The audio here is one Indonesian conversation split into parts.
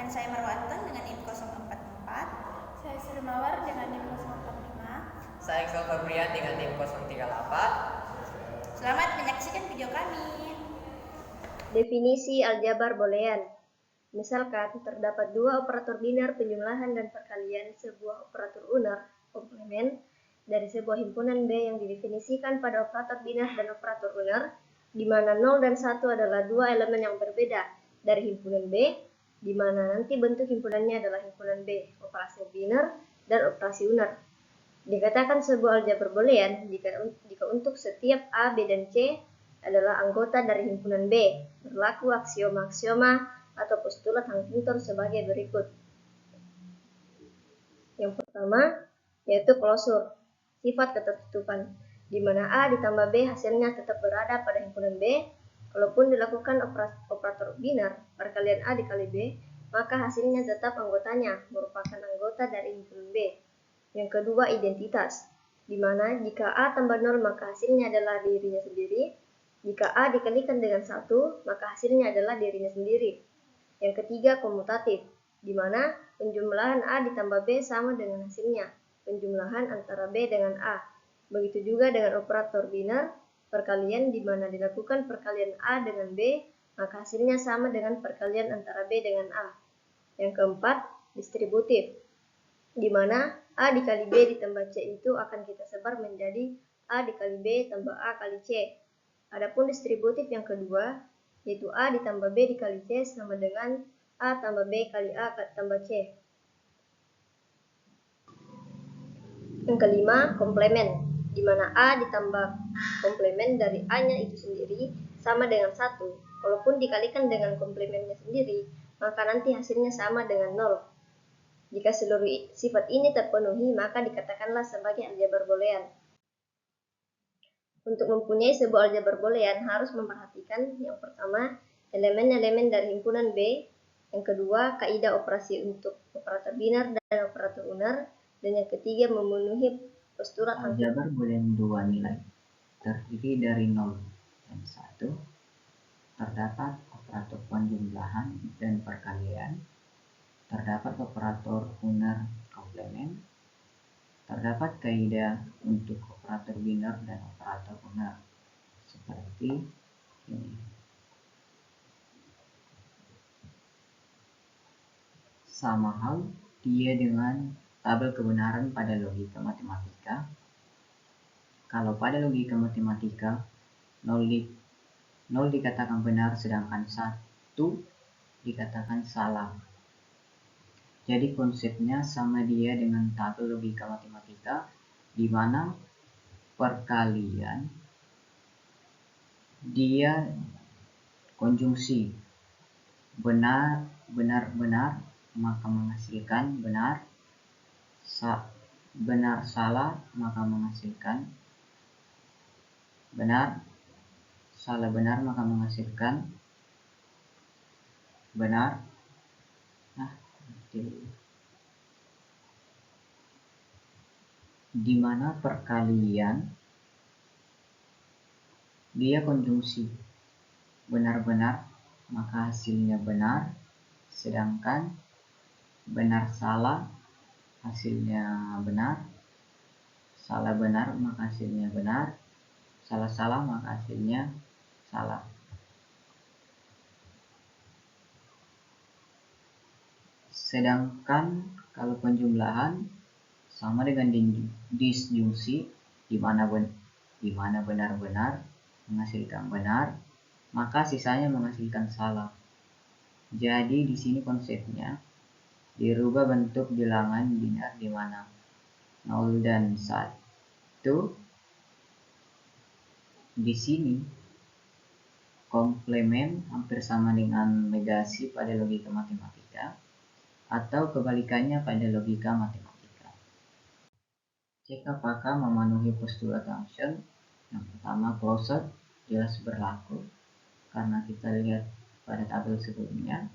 Dan saya Marwa Anton dengan NIM 044. Saya Sri Mawar dengan NIM 045. Saya Iqbal Febrian dengan NIM 038. Selamat menyaksikan video kami. Definisi aljabar boolean. Misalkan terdapat dua operator binar penjumlahan dan perkalian sebuah operator uner komplement dari sebuah himpunan B yang didefinisikan pada operator binar dan operator uner, di mana 0 dan 1 adalah dua elemen yang berbeda dari himpunan B, di mana nanti bentuk himpunannya adalah himpunan B, operasi binar dan operasi uner. Dikatakan sebuah aljabar boolean jika untuk setiap A, B, dan C adalah anggota dari himpunan B, berlaku aksioma-aksioma atau postulat Huntington sebagai berikut. Yang pertama, yaitu klosur, sifat ketertutupan, di mana A ditambah B hasilnya tetap berada pada himpunan B. Kalaupun dilakukan operator binar perkalian A dikali B, maka hasilnya tetap anggotanya merupakan anggota dari himpunan B. Yang kedua, identitas, di mana jika A tambah 0 maka hasilnya adalah dirinya sendiri. Jika A dikalikan dengan 1, maka hasilnya adalah dirinya sendiri. Yang ketiga, komutatif, di mana penjumlahan A ditambah B sama dengan hasilnya penjumlahan antara B dengan A. Begitu juga dengan operator binar perkalian, di mana dilakukan perkalian A dengan B, maka hasilnya sama dengan perkalian antara B dengan A. Yang keempat, distributif, di mana A dikali B ditambah C itu akan kita sebar menjadi A dikali B tambah A kali C. Adapun distributif yang kedua, yaitu A ditambah B dikali C sama dengan A tambah B kali A tambah C. Yang kelima, komplement, di mana A ditambah komplement dari A-nya itu sendiri sama dengan 1. Walaupun dikalikan dengan komplementnya sendiri, maka nanti hasilnya sama dengan 0. Jika seluruh sifat ini terpenuhi, maka dikatakanlah sebagai aljabar boolean. Untuk mempunyai sebuah aljabar boolean harus memperhatikan yang pertama, elemen-elemen dari himpunan B, yang kedua, kaidah operasi untuk operator binar dan operator uner, dan yang ketiga, memenuhi postulat aljabar boolean dua nilai terdiri dari 0 dan 1, terdapat operator penjumlahan dan perkalian, terdapat operator uner komplement, terdapat kaidah untuk operator binar dan operator uner seperti ini. Sama hal dia dengan tabel kebenaran pada logika matematika. Kalau pada logika matematika 0 dikatakan benar sedangkan 1 dikatakan salah. Jadi konsepnya sama dia dengan tabel logika matematika, di mana perkalian dia konjungsi benar maka menghasilkan benar, benar salah maka menghasilkan benar, salah benar maka menghasilkan benar. Di mana perkalian dia konjungsi benar-benar maka hasilnya benar, sedangkan benar salah hasilnya benar, salah benar maka hasilnya benar, salah salah maka hasilnya salah. Sedangkan kalau penjumlahan sama dengan disjungsi, di mana benar-benar menghasilkan benar, maka sisanya menghasilkan salah. Jadi di sini konsepnya dirubah bentuk bilangan binar, di mana 0 dan 1 di sini komplement hampir sama dengan negasi pada logika matematika, atau kebalikannya pada logika matematika. Cek apakah memenuhi postulat function. Yang pertama, closure jelas berlaku karena kita lihat pada tabel sebelumnya.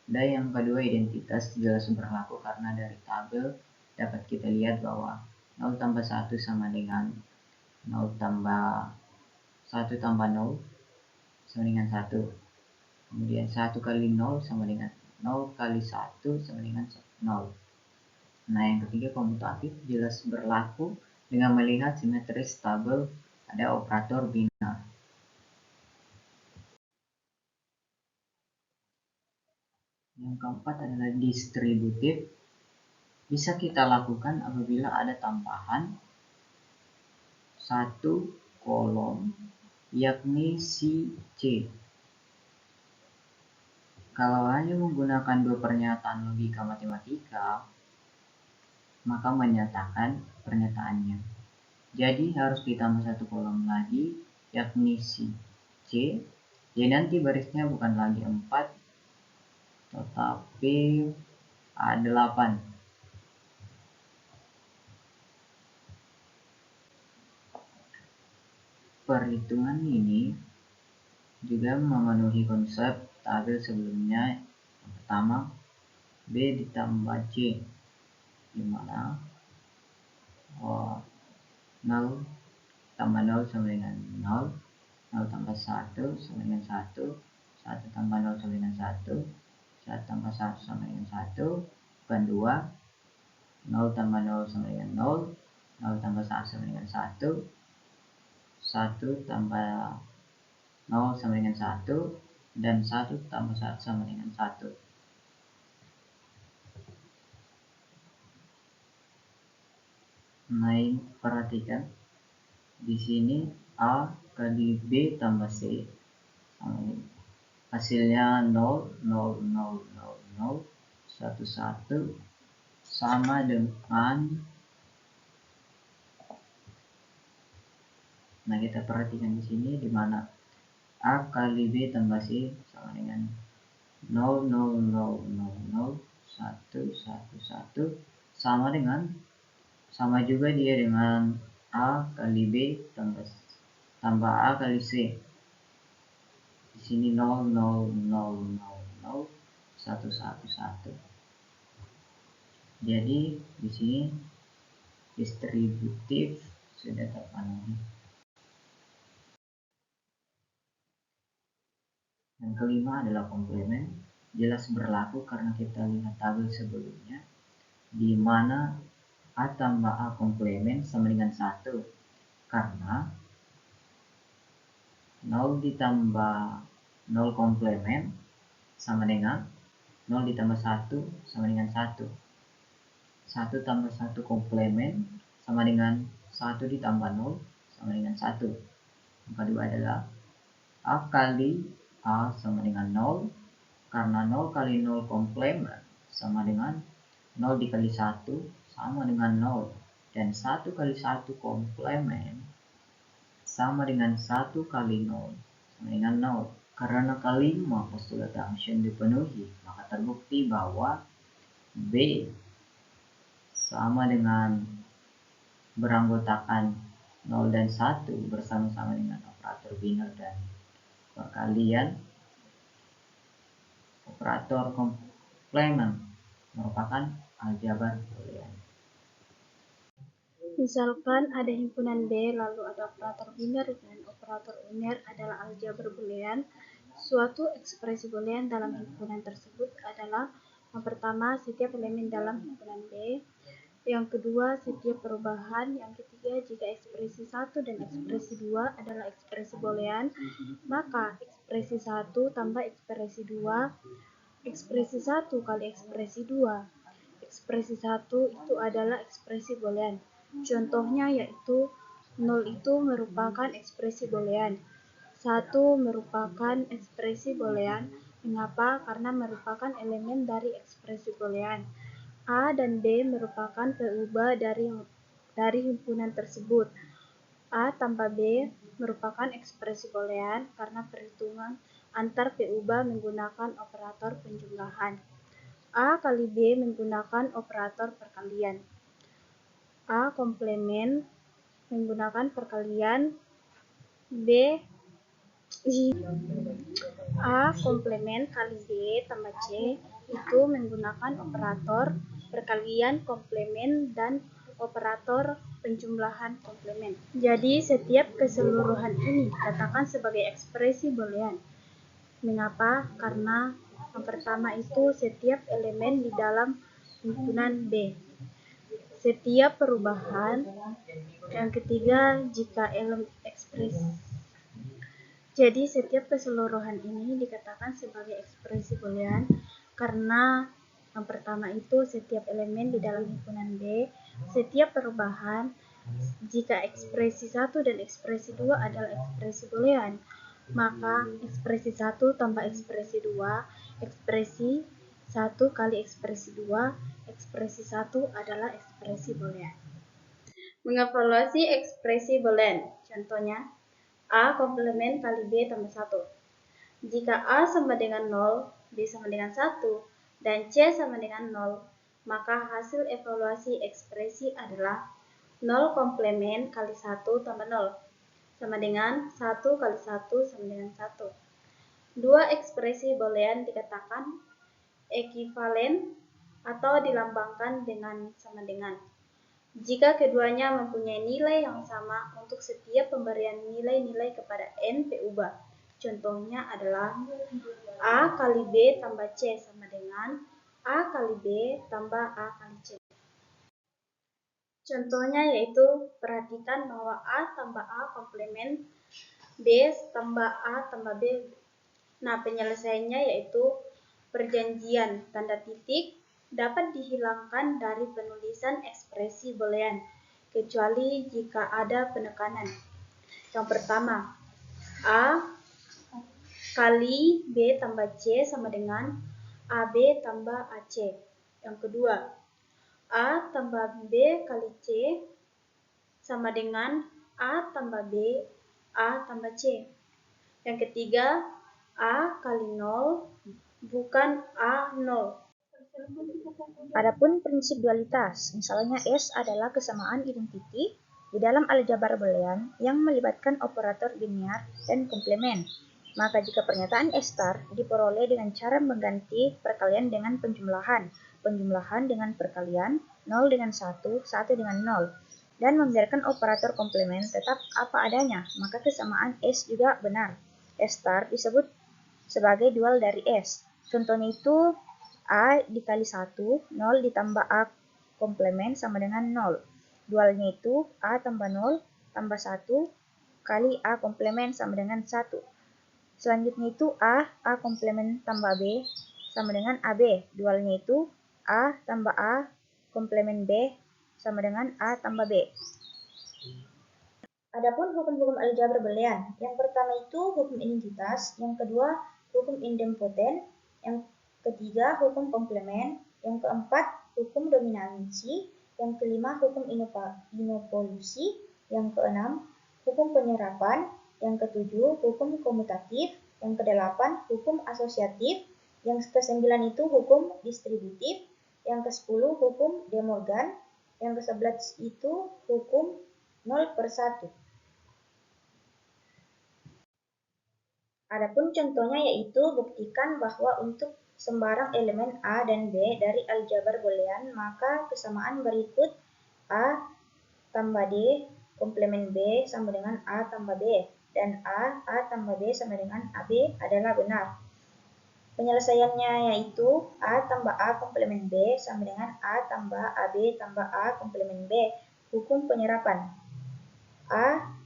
Dan yang kedua, identitas jelas berlaku karena dari tabel dapat kita lihat bahwa 0 tambah 1 sama dengan 0 tambah 1 tambah 0 sama dengan 1. Kemudian 1 kali 0 sama dengan 0 kali 1 sama dengan 0. Nah, yang ketiga komutatif jelas berlaku dengan melihat simetris tabel pada operator binar. Yang keempat adalah distributif. Bisa kita lakukan apabila ada tambahan satu kolom yakni si C. Kalau hanya menggunakan dua pernyataan logika matematika, maka menyatakan pernyataannya. Jadi harus ditambah satu kolom lagi yakni si C. Jadi nanti barisnya bukan lagi 4 tetapi A8. Perhitungan ini juga memenuhi konsep tabel sebelumnya. Yang pertama, B ditambah C, di mana 0 tambah 0 sama dengan 0, 0 tambah 1 sama dengan 1, 1 tambah 0 sama dengan 1, 1 tambah 1 sama dengan 1, bukan 2, 0 tambah 0 sama dengan 0, 0 tambah 1 sama dengan 1, 1 tambah 0 sama dengan 1, dan 1 tambah 1 sama dengan 1. Nah, perhatikan di sini A kali B tambah C sama ini. Hasilnya 0, 0, 0, 0, 0, 1, 1 sama dengan, nah kita perhatikan di sini di mana A kali B tambah C sama dengan 0, 0, 0, 0, 0, 1, 1, 1 sama juga dia dengan A kali B tambah A kali C. Di sini 0, 0, 0, 0, 0, 1, 1, 1. Jadi di sini distributif sudah terpenuhi. Yang kelima adalah komplemen. Jelas berlaku karena kita lihat tabel sebelumnya di mana A tambah A komplemen sama dengan 1, karena 0 ditambah 0 komplemen sama dengan 0 ditambah 1 sama dengan 1. 1 tambah 1 komplemen sama dengan 1 ditambah 0 sama dengan 1. Yang kedua adalah A kali A sama dengan 0, karena 0 kali 0 komplemen sama dengan 0 dikali 1 sama dengan 0, dan 1 kali 1 komplemen sama dengan 1 kali 0 sama dengan 0. Karena kelima postulat Thomson dipenuhi, maka terbukti bahwa B sama dengan beranggotakan 0 dan 1 bersama-sama dengan operator binar dan perkalian. Operator komplemen merupakan aljabar boolean. Misalkan ada himpunan B lalu ada operator binar dan operator uner adalah aljabar boolean. Suatu ekspresi boolean dalam himpunan tersebut adalah yang pertama setiap elemen dalam himpunan B, yang kedua setiap perubahan, yang ketiga jika ekspresi 1 dan ekspresi 2 adalah ekspresi boolean, maka ekspresi 1 tambah ekspresi 2, ekspresi 1 kali ekspresi 2. Ekspresi 1 itu adalah ekspresi boolean. Contohnya yaitu 0 itu merupakan ekspresi boolean. 1 merupakan ekspresi boolean. Mengapa? Karena merupakan elemen dari ekspresi boolean. A dan B merupakan peubah dari himpunan tersebut. A tambah B merupakan ekspresi boolean karena perhitungan antar peubah menggunakan operator penjumlahan. A kali B menggunakan operator perkalian. A komplemen menggunakan perkalian, A komplemen kali B tambah C itu menggunakan operator perkalian komplemen dan operator penjumlahan komplemen. Jadi setiap keseluruhan ini dikatakan sebagai ekspresi boolean. Mengapa? Karena Yang pertama itu setiap elemen di dalam himpunan B. Setiap perubahan. Yang ketiga, jika ekspresi. Jadi setiap keseluruhan ini dikatakan sebagai ekspresi boolean karena yang pertama itu setiap elemen di dalam himpunan B, setiap perubahan, jika ekspresi 1 dan ekspresi 2 adalah ekspresi boolean, maka ekspresi 1 tambah ekspresi 2, ekspresi 1 kali ekspresi 2, ekspresi 1 adalah ekspresi boolean. Mengevaluasi ekspresi boolean, contohnya A komplemen kali B tambah 1. Jika A sama dengan 0, B sama dengan 1, dan C sama dengan 0, maka hasil evaluasi ekspresi adalah 0 komplemen kali 1 tambah 0, sama dengan 1 kali 1 sama dengan 1. Dua ekspresi boolean dikatakan ekivalen atau dilambangkan dengan sama dengan jika keduanya mempunyai nilai yang sama untuk setiap pemberian nilai-nilai kepada n p ubah. Contohnya adalah A kali B tambah C sama dengan A kali B tambah A kali C. Contohnya yaitu perhatikan bahwa A tambah A komplemen B tambah A tambah B. Nah, penyelesaiannya yaitu perjanjian tanda titik dapat dihilangkan dari penulisan ekspresi boolean, kecuali jika ada penekanan. Yang pertama, A kali B tambah C sama dengan AB tambah AC. Yang kedua, A tambah B kali C sama dengan A tambah B, A tambah C. Yang ketiga, A kali 0 bukan A0. Adapun prinsip dualitas, misalnya S adalah kesamaan identiti di dalam aljabar boolean yang melibatkan operator linear dan komplemen. Maka jika pernyataan S star diperoleh dengan cara mengganti perkalian dengan penjumlahan, penjumlahan dengan perkalian, 0 dengan 1, 1 dengan 0, dan membiarkan operator komplemen tetap apa adanya, maka kesamaan S juga benar. S star disebut sebagai dual dari S. Contohnya itu A dikali 1, 0 ditambah A komplemen sama dengan 0. Dualnya itu A tambah 0 tambah 1 kali A komplemen sama dengan 1. Selanjutnya itu A komplemen tambah B sama dengan AB. Dualnya itu A tambah A komplemen B sama dengan A tambah B. Adapun hukum-hukum aljabar boolean, yang pertama itu hukum identitas, yang kedua hukum idempoten, yang ketiga hukum komplemen, yang keempat hukum dominansi, yang kelima hukum involusi, yang keenam hukum penyerapan, yang ketujuh hukum komutatif, yang kedelapan hukum asosiatif, yang kesembilan itu hukum distributif, yang kesepuluh hukum De Morgan, yang kesebelas itu hukum 0/1. Adapun contohnya yaitu buktikan bahwa untuk sembarang elemen A dan B dari aljabar boolean, maka kesamaan berikut A tambah D komplemen B sama dengan A tambah B, dan A tambah B sama dengan AB adalah benar. Penyelesaiannya yaitu A tambah A komplemen B sama dengan A tambah AB tambah A komplemen B, hukum penyerapan.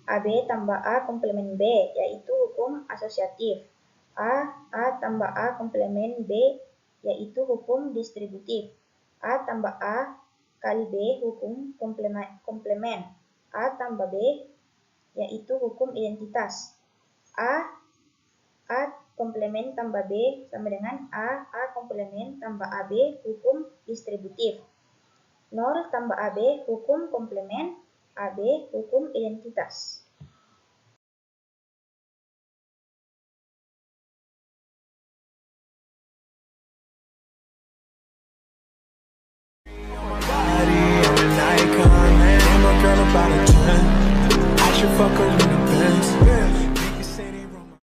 AB tambah A komplemen B yaitu hukum asosiatif. A tambah A komplemen B yaitu hukum distributif. A tambah A kali B hukum komplemen. A tambah B yaitu hukum identitas. A komplemen tambah B sama dengan A komplemen tambah AB hukum distributif. 0 tambah AB hukum komplemen, AB hukum identitas. About a 10, I should fuck her in the Benz.